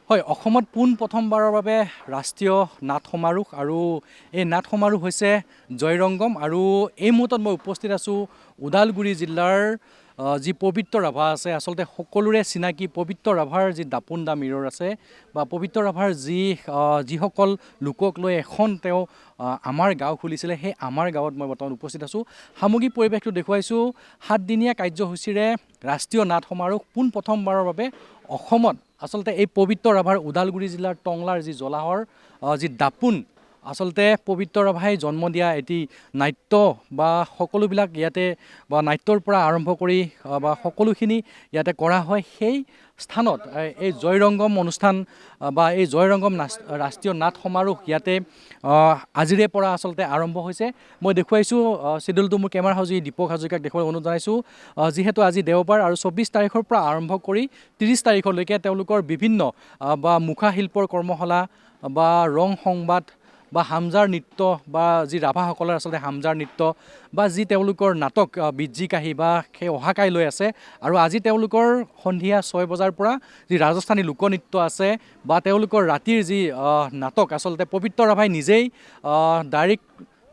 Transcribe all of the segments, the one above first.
হয়, অসমত পোন প্ৰথমবাৰৰ বাবে ৰাষ্ট্ৰীয় নাট সমাৰোহ আৰু এই নাট সমাৰোহ হৈছে জয়ৰংগম আৰু এই মুহূৰ্তত মই উপস্থিত আছোঁ ওদালগুৰি জিলাৰ যি পবিত্ৰ ৰাভা আছে, আচলতে সকলোৰে চিনাকি পবিত্ৰ ৰাভাৰ যি দাপোন দা মিৰৰ আছে বা পবিত্ৰ ৰাভাৰ যিসকল লোকক লৈ এখন তেওঁ আমাৰ গাঁও খুলিছিলে, সেই আমাৰ গাঁৱত মই বৰ্তমান উপস্থিত আছোঁ। সামগ্ৰিক পৰিৱেশটো দেখুৱাইছোঁ। 7 দিনীয়া কাৰ্যসূচীৰে ৰাষ্ট্ৰীয় নাট সমাৰোহ পোন প্ৰথমবাৰৰ বাবে অসমত আচলতে এই পবিত্ৰ ৰাভাৰ ওদালগুৰি জিলাৰ টংলাৰ যি জলাহৰ যি দাপোন, আচলতে পবিত্ৰ ৰাভাই জন্ম দিয়া এটি নাট্য বা সকলোবিলাক ইয়াতে বা নাট্যৰ পৰা আৰম্ভ কৰি বা সকলোখিনি ইয়াতে কৰা হয়। সেই স্থানত এই জয়ৰংগম অনুষ্ঠান বা এই জয়ৰংগম ৰাষ্ট্ৰীয় নাট সমাৰোহ ইয়াতে আজিৰে পৰা আচলতে আৰম্ভ হৈছে। মই দেখুৱাইছোঁ চিডিউলটো মোৰ কেমেৰা সহযোগী দীপক হাজৰিকাক দেখুৱাবলৈ অনুৰোধ জনাইছোঁ। যিহেতু আজি দেওবাৰ আৰু 24 তাৰিখৰ পৰা আৰম্ভ কৰি 30 তাৰিখলৈকে তেওঁলোকৰ বিভিন্ন বা মুখাশিল্পৰ কৰ্মশালা বা ৰং সংবাদ বা হামজাৰ নৃত্য বা যি ৰাভাসকলৰ আচলতে হামজাৰ নৃত্য বা যি তেওঁলোকৰ নাটক বিজ্জি কাহি বা সেই অহাকাই লৈ আছে। আৰু আজি তেওঁলোকৰ সন্ধিয়া 6 বজাৰ পৰা যি ৰাজস্থানী লোকনৃত্য আছে বা তেওঁলোকৰ ৰাতিৰ যি নাটক, আচলতে পবিত্ৰ ৰাভাই নিজেই ডাইৰেক্ট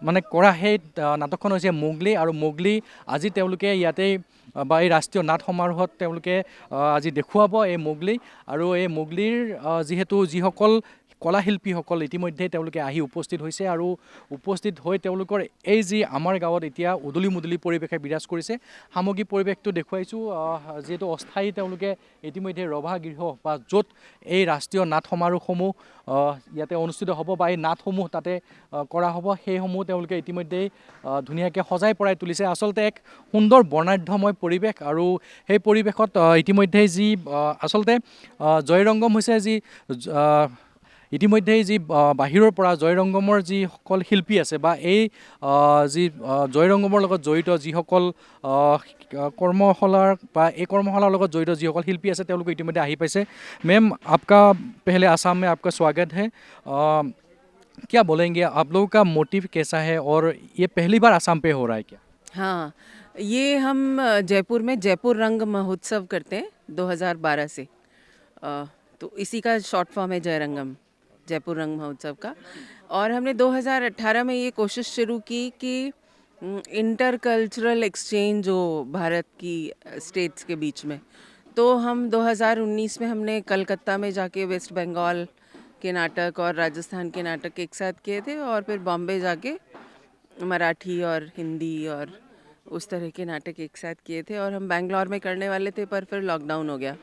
মানে কৰা সেই নাটকখন হৈছে মোগলী। আৰু মোগলী আজি তেওঁলোকে ইয়াতেই বা এই ৰাষ্ট্ৰীয় নাট সমাৰোহত তেওঁলোকে আজি দেখুৱাব এই মোগলী। আৰু এই মোগলীৰ যিহেতু যিসকল কলাশিল্পীসকল ইতিমধ্যে তেওঁলোকে আহি উপস্থিত হৈছে আৰু উপস্থিত হৈ তেওঁলোকৰ এই যি আমাৰ গাঁৱত এতিয়া উদুলি মুদুলি পৰিৱেশে বিৰাজ কৰিছে। সামগ্ৰিক পৰিৱেশটো দেখুৱাইছোঁ। যিহেতু অস্থায়ী তেওঁলোকে ইতিমধ্যে ৰভা গৃহ বা য'ত এই ৰাষ্ট্ৰীয় নাট সমাৰোহসমূহ ইয়াতে অনুষ্ঠিত হ'ব বা এই নাটসমূহ তাতে কৰা হ'ব, সেইসমূহ তেওঁলোকে ইতিমধ্যেই ধুনীয়াকৈ সজাই পৰাই তুলিছে। আচলতে এক সুন্দৰ বৰ্ণাঢ্যময় পৰিৱেশ আৰু সেই পৰিৱেশত ইতিমধ্যেই যি আচলতে জয়ৰংগম হৈছে যি ইতিমধ্যেই যি বাহিৰৰ পৰা জয়ৰংগমৰ যিসকল শিল্পী আছে বা এই যি জয়ৰংগমৰ লগত জড়িত যিসকল কৰ্মশালাৰ বা এই কৰ্মশালাৰ লগত জড়িত যিসকল শিল্পী আছে তেওঁলোকে ইতিমধ্যে আহি পাইছে। মেম, आपका पहले आसाम में आपका स्वागत है। क्या बोलेंगे, आप लोगों का मोटिव कैसा है और ये पहली बार आसाम पे हो रहा है क्या? हाँ, ये हम जयपुर में जयपुर रंग महोत्सव करते हैं 2012 से। तो इसी का शॉर्ट फॉर्म है जयरंगम, जयपुर रंग महोत्सव का। और हमने 2018 में ये कोशिश शुरू की कि इंटर कल्चरल एक्सचेंज हो भारत की स्टेट्स के बीच में। तो हम 2019 में हमने कलकत्ता में जाके वेस्ट बंगाल के नाटक और राजस्थान के नाटक एक साथ किए थे, और फिर बॉम्बे जाके मराठी और हिंदी और उस तरह के नाटक एक साथ किए थे। और हम बेंगलोर में करने वाले थे, पर फिर लॉकडाउन हो गया।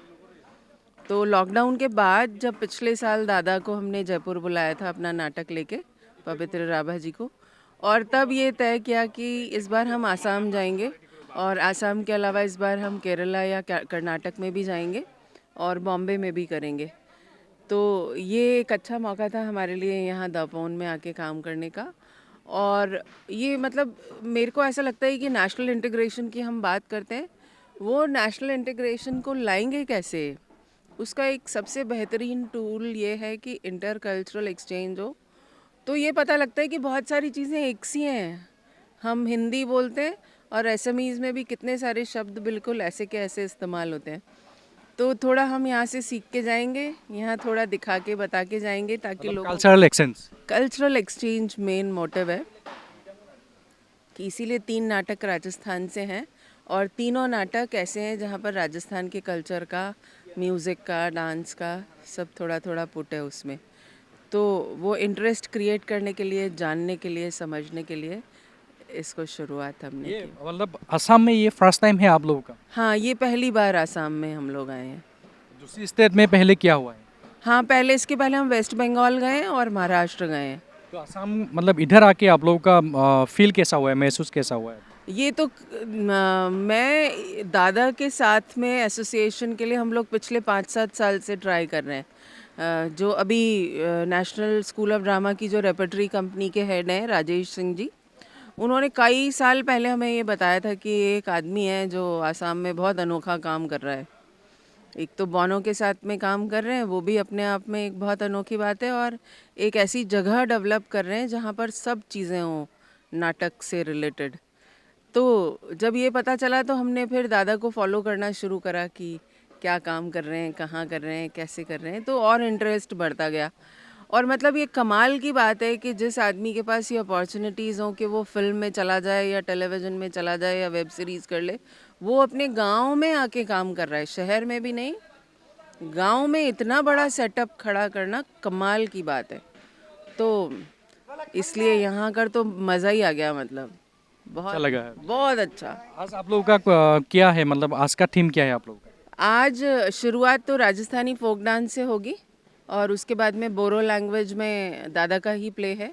तो लॉकडाउन के बाद जब पिछले साल दादा को हमने जयपुर बुलाया था अपना नाटक लेके, पवित्र राभा जी को, और तब ये तय किया कि इस बार हम आसाम जाएंगे, और आसाम के अलावा इस बार हम केरला या कर्नाटक में भी जाएंगे और बॉम्बे में भी करेंगे। तो ये एक अच्छा मौका था हमारे लिए यहाँ दापोन में आके काम करने का। और ये मतलब मेरे को ऐसा लगता है कि नेशनल इंटीग्रेशन की हम बात करते हैं, वो नेशनल इंटीग्रेशन को लाएंगे कैसे, उसका एक सबसे बेहतरीन टूल ये है कि इंटर कल्चरल एक्सचेंज हो। तो ये पता लगता है कि बहुत सारी चीज़ें एक सी हैं। हम हिंदी बोलते हैं और एसएमईज़ में भी कितने सारे शब्द बिल्कुल ऐसे के ऐसे इस्तेमाल होते हैं। तो थोड़ा हम यहाँ से सीख के जाएंगे, यहाँ थोड़ा दिखा के बता के जाएंगे, ताकि लोग कल्चरल एक्सचेंज मेन मोटिव है कि इसीलिए 3 नाटक राजस्थान से हैं, और तीनों नाटक ऐसे हैं जहाँ पर राजस्थान के कल्चर का, म्यूज़िक का, डांस का सब थोड़ा थोड़ा पुट है उसमें। तो वो इंटरेस्ट क्रिएट करने के लिए, जानने के लिए, समझने के लिए इसको शुरुआत हमने ये की। मतलब असम में ये फर्स्ट टाइम है आप लोगों का? हाँ, ये पहली बार आसाम में हम लोग आए हैं। दूसरी स्टेट में पहले क्या हुआ है? हाँ, इसके पहले हम वेस्ट बंगाल गए हैं और महाराष्ट्र गए हैं। तो असम मतलब इधर आके आप लोगों का फील कैसा हुआ है, महसूस कैसा हुआ है? ये तो मैं दादा के साथ में एसोसिएशन के लिए हम लोग पिछले 5-7 साल से ट्राई कर रहे हैं। जो अभी नेशनल स्कूल ऑफ ड्रामा की जो रेपर्टरी कंपनी के हेड हैं राजेश सिंह जी, उन्होंने कई साल पहले हमें ये बताया था कि एक आदमी है जो आसाम में बहुत अनोखा काम कर रहा है। एक तो बॉनो के साथ में काम कर रहे हैं, वो भी अपने आप में एक बहुत अनोखी बात है, और एक ऐसी जगह डेवलप कर रहे हैं जहाँ पर सब चीज़ें हों नाटक से रिलेटेड। तो जब ये पता चला तो हमने फिर दादा को फॉलो करना शुरू करा कि क्या काम कर रहे हैं, कहाँ कर रहे हैं, कैसे कर रहे हैं, तो और इंटरेस्ट बढ़ता गया। और मतलब ये कमाल की बात है कि जिस आदमी के पास ये अपॉर्चुनिटीज़ हों कि वो फिल्म में चला जाए या टेलीविज़न में चला जाए या वेब सीरीज़ कर ले, वो अपने गांव में आके काम कर रहा है, शहर में भी नहीं, गांव में इतना बड़ा सेटअप खड़ा करना कमाल की बात है। तो इसलिए यहाँ कर तो मज़ा ही आ गया, मतलब अच्छा बहुत लगा है। बहुत अच्छा। आज आप लोगों का क्या है, मतलब आज का थीम क्या है आप लोगों का? आज शुरुआत तो राजस्थानी फोक डांस से होगी और उसके बाद में बोरो लैंग्वेज में दादा का ही प्ले है।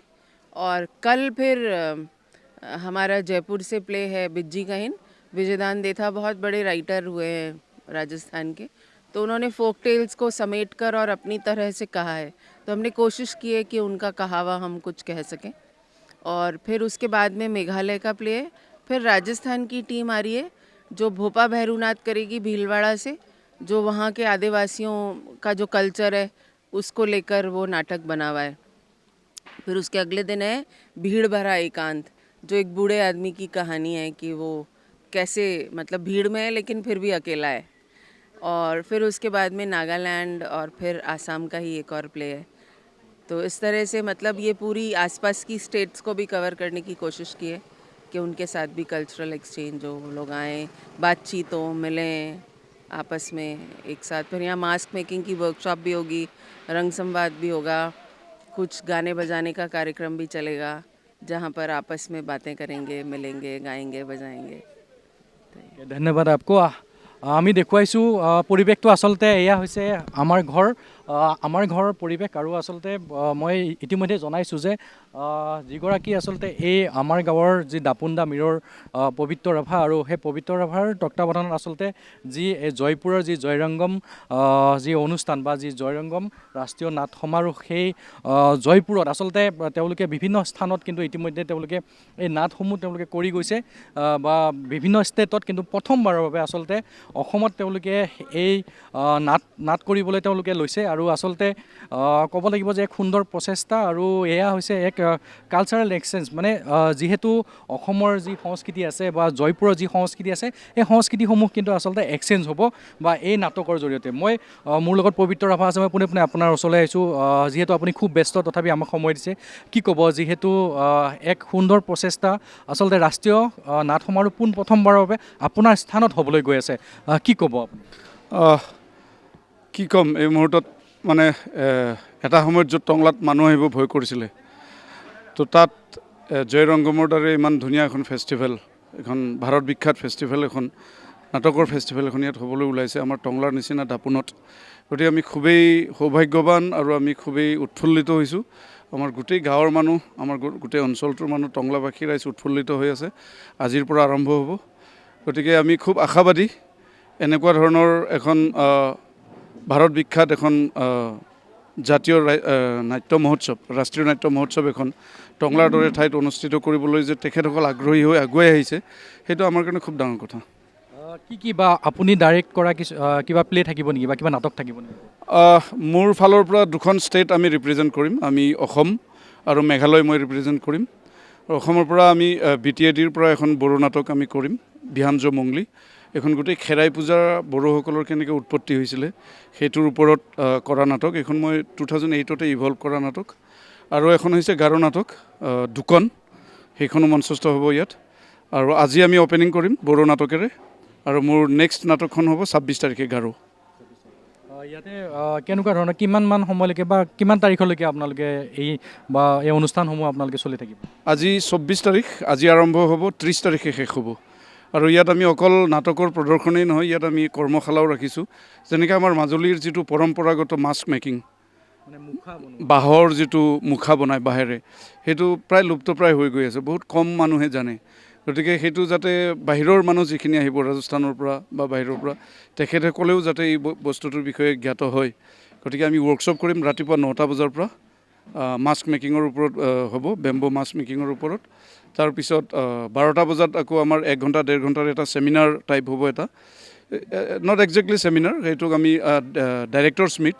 और कल फिर हमारा जयपुर से प्ले है बिज्जी का हिन। विजयदान देथा बहुत बड़े राइटर हुए हैं राजस्थान के, तो उन्होंने फोक टेल्स को समेट कर और अपनी तरह से कहा है, तो हमने कोशिश की है कि उनका कहावा हम कुछ कह सकें। और फिर उसके बाद में मेघालय का प्ले है। फिर राजस्थान की टीम आ रही है जो भोपा भैरूनाथ करेगी भीलवाड़ा से, जो वहाँ के आदिवासियों का जो कल्चर है उसको लेकर वो नाटक बना हुआ है। फिर उसके अगले दिन है भीड़ भरा एकांत, जो एक बूढ़े आदमी की कहानी है कि वो कैसे मतलब भीड़ में है लेकिन फिर भी अकेला है। और फिर उसके बाद में नागालैंड और फिर आसाम का ही एक और प्ले है। तो इस तरह से मतलब ये पूरी आसपास की स्टेट्स को भी कवर करने की कोशिश की है कि उनके साथ भी कल्चरल एक्सचेंज हो, वो लोग आएँ, बातचीत हो, मिलें आपस में एक साथ। फिर यहाँ मास्क मेकिंग की वर्कशॉप भी होगी, रंग संवाद भी होगा, कुछ गाने बजाने का कार्यक्रम भी चलेगा जहाँ पर आपस में बातें करेंगे, मिलेंगे, गाएंगे, बजाएंगे। ধন্যবাদ आपको। আমি দেখুৱাইছোঁ পৰিৱেশটো আচলতে এয়া হৈছে আমাৰ ঘৰৰ পৰিৱেশ। আৰু আচলতে মই ইতিমধ্যে জনাইছোঁ যে যিগৰাকী আচলতে এই আমাৰ গাঁৱৰ যি দাপোনদা মিৰৰ পবিত্ৰ ৰাভা, আৰু সেই পবিত্ৰ ৰাভাৰ তত্বাৱধানত আচলতে যি জয়পুৰৰ যি জয়ৰংগম যি অনুষ্ঠান বা যি জয়ৰংগম ৰাষ্ট্ৰীয় নাট সমাৰোহ, সেই জয়পুৰত আচলতে তেওঁলোকে বিভিন্ন স্থানত কিন্তু ইতিমধ্যে তেওঁলোকে এই নাটসমূহ তেওঁলোকে কৰি গৈছে বা বিভিন্ন ষ্টেটত, কিন্তু প্ৰথমবাৰৰ বাবে আচলতে অসমত তেওঁলোকে এই নাট কৰিবলৈ তেওঁলোকে লৈছে। আৰু আচলতে ক'ব লাগিব যে এক সুন্দৰ প্ৰচেষ্টা, আৰু এয়া হৈছে এক কালচাৰেল এক্সচেঞ্জ। মানে যিহেতু অসমৰ যি সংস্কৃতি আছে বা জয়পুৰৰ যি সংস্কৃতি আছে, সেই সংস্কৃতিসমূহ কিন্তু আচলতে এক্সচেঞ্জ হ'ব বা এই নাটকৰ জৰিয়তে। মই মোৰ লগত পবিত্ৰ ৰাভা আছে, মই পোনে পোনে আপোনাৰ ওচৰলৈ আহিছোঁ। যিহেতু আপুনি খুব ব্যস্ত, তথাপি আমাক সময় দিছে, কি ক'ব? যিহেতু এক সুন্দৰ প্ৰচেষ্টা, আচলতে ৰাষ্ট্ৰীয় নাট সমাৰোহ প্ৰথমবাৰৰ বাবে আপোনাৰ স্থানত হ'বলৈ গৈ আছে, কি ক'ব আপুনি? কি ক'ম এই মুহূৰ্তত, মানে এটা সময়ত য'ত টংলাত মানুহ আহিব ভয় কৰিছিলে, তো তাত জয়ৰংগমৰ দৰে ইমান ধুনীয়া এখন ফেষ্টিভেল, এখন ভাৰত বিখ্যাত ফেষ্টিভেল, এখন নাটকৰ ফেষ্টিভেল এখন ইয়াত হ'বলৈ ওলাইছে আমাৰ টংলাৰ নিচিনা দাপোনত। গতিকে আমি খুবেই সৌভাগ্যৱান আৰু আমি খুবেই উৎফুল্লিত হৈছোঁ। আমাৰ গোটেই গাঁৱৰ মানুহ, আমাৰ গোটেই অঞ্চলটোৰ মানুহ, টংলাবাসী ৰাইজ উৎফুল্লিত হৈ আছে। আজিৰ পৰা আৰম্ভ হ'ব। গতিকে আমি খুব আশাবাদী এনেকুৱা ধৰণৰ এখন ভাৰত বিখ্যাত এখন জাতীয় নাট্য মহোৎসৱ, ৰাষ্ট্ৰীয় নাট্য মহোৎসৱ এখন টংলাৰ দৰে ঠাইত অনুষ্ঠিত কৰিবলৈ যে তেখেতসকল আগ্ৰহী হৈ আগুৱাই আহিছে, সেইটো আমাৰ কাৰণে খুব ডাঙৰ কথা। কি বা আপুনি ডাইৰেক্ট কৰা কিবা প্লে থাকিব নেকি বা কিবা নাটক থাকিব নেকি? মোৰ ফালৰ পৰা দুখন ষ্টেট আমি ৰিপ্ৰেজেণ্ট কৰিম। আমি অসম আৰু মেঘালয় মই ৰিপ্ৰেজেণ্ট কৰিম। অসমৰ পৰা আমি BTADৰ পৰা এখন বড়ো নাটক আমি কৰিম, বিহানজ মংলি। এখন গোটেই খেৰাই পূজা বড়োসকলৰ কেনেকৈ উৎপত্তি হৈছিলে সেইটোৰ ওপৰত কৰা নাটক। এইখন মই 2008তে ইভলভ কৰা নাটক। আৰু এখন হৈছে গাৰো নাটক দুকন, সেইখনো মঞ্চস্থ হ'ব ইয়াত। আৰু আজি আমি অ'পেনিং কৰিম বড়ো নাটকেৰে, আৰু মোৰ নেক্সট নাটকখন হ'ব 26 তাৰিখে গাৰো। ইয়াতে কেনেকুৱা ধৰণৰ কিমানমান সময়লৈকে বা কিমান তাৰিখলৈকে আপোনালোকে এই অনুষ্ঠানসমূহ আপোনালোকে চলি থাকিব? আজি 24 তাৰিখ, আজি আৰম্ভ হ'ব, 30 তাৰিখে শেষ হ'ব। আৰু ইয়াত আমি অকল নাটকৰ প্ৰদৰ্শনেই নহয়, ইয়াত আমি কৰ্মশালাও ৰাখিছোঁ। যেনেকৈ আমাৰ মাজুলীৰ যিটো পৰম্পৰাগত মাস্ক মেকিং, বাঁহৰ যিটো মুখা বনায় বাঁহেৰে, সেইটো প্ৰায় লুপ্তপ্ৰায় হৈ গৈ আছে, বহুত কম মানুহে জানে। গতিকে সেইটো যাতে বাহিৰৰ মানুহ যিখিনি আহিব ৰাজস্থানৰ পৰা বা বাহিৰৰ পৰা, তেখেতসকলেও যাতে এই বস্তুটোৰ বিষয়ে জ্ঞাত হয়। গতিকে আমি ৱৰ্কশ্বপ কৰিম ৰাতিপুৱা 9টা বজাৰ পৰা। মাস্ক মেকিঙৰ ওপৰত হ'ব, বেম্বো মাস্ক মেকিঙৰ ওপৰত। তাৰপিছত 12টা বজাত আকৌ আমাৰ 1 ঘণ্টা 1.5 ঘণ্টাৰ এটা ছেমিনাৰ টাইপ হ'ব, এটা নট একজেক্টলি ছেমিনাৰ, সেইটোক আমি ডাইৰেক্টৰ্ছ মিট,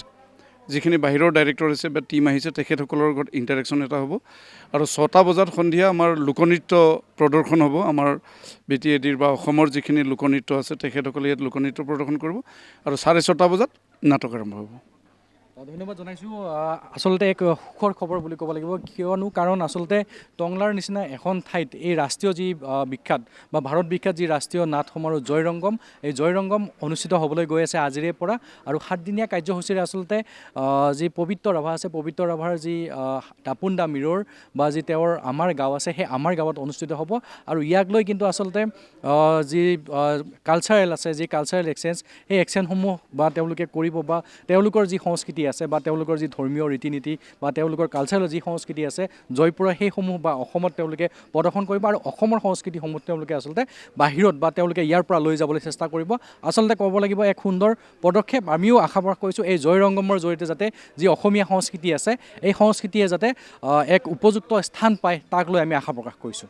যিখিনি বাহিৰৰ ডাইৰেক্টৰ আছে বা টীম আহিছে তেখেতসকলৰ লগত ইণ্টাৰেকশ্যন এটা হ'ব আৰু 6টা বজাত সন্ধিয়া আমাৰ লোকনৃত্য প্ৰদৰ্শন হ'ব আমাৰ BTADৰ বা অসমৰ যিখিনি লোকনৃত্য আছে তেখেতসকলে ইয়াত লোকনৃত্য প্ৰদৰ্শন কৰিব আৰু 6:30 বজাত নাটক আৰম্ভ হ'ব। ধন্যবাদ জনাইছোঁ। আচলতে এক সুখৰ খবৰ বুলি ক'ব লাগিব, কিয়নো কাৰণ আচলতে টংলাৰ নিচিনা এখন ঠাইত এই ৰাষ্ট্ৰীয় যি বিখ্যাত বা ভাৰত বিখ্যাত যি ৰাষ্ট্ৰীয় নাট সমাৰোহ জয়ৰংগম, এই জয়ৰংগম অনুষ্ঠিত হ'বলৈ গৈ আছে আজিৰে পৰা আৰু 7দিনীয়া কাৰ্যসূচীৰে আচলতে যি পবিত্ৰ ৰাভা আছে, পবিত্ৰ ৰাভাৰ যি দাপোন দা মিৰৰ বা যি তেওঁৰ আমাৰ গাঁও আছে, সেই আমাৰ গাঁৱত অনুষ্ঠিত হ'ব আৰু ইয়াক লৈ কিন্তু আচলতে যি কালচাৰেল আছে, যি কালচাৰেল এক্সচেঞ্জ, সেই এক্সচেঞ্জসমূহ বা তেওঁলোকে কৰিব বা তেওঁলোকৰ যি সংস্কৃতি আছে বা তেওঁলোকৰ যি ধৰ্মীয় ৰীতি নীতি বা তেওঁলোকৰ কালচাৰেল যি সংস্কৃতি আছে জয়পুৰৰ সেইসমূহ বা অসমত তেওঁলোকে প্ৰদৰ্শন কৰিব আৰু অসমৰ সংস্কৃতিসমূহ তেওঁলোকে আচলতে বাহিৰত বা তেওঁলোকে ইয়াৰ পৰা লৈ যাবলৈ চেষ্টা কৰিব। আচলতে ক'ব লাগিব এক সুন্দৰ পদক্ষেপ। আমিও আশা প্ৰকাশ কৰিছোঁ এই জয়ৰংগমৰ জৰিয়তে যাতে যি অসমীয়া সংস্কৃতি আছে এই সংস্কৃতিয়ে যাতে এক উপযুক্ত স্থান পায় তাক লৈ আমি আশা প্ৰকাশ কৰিছোঁ।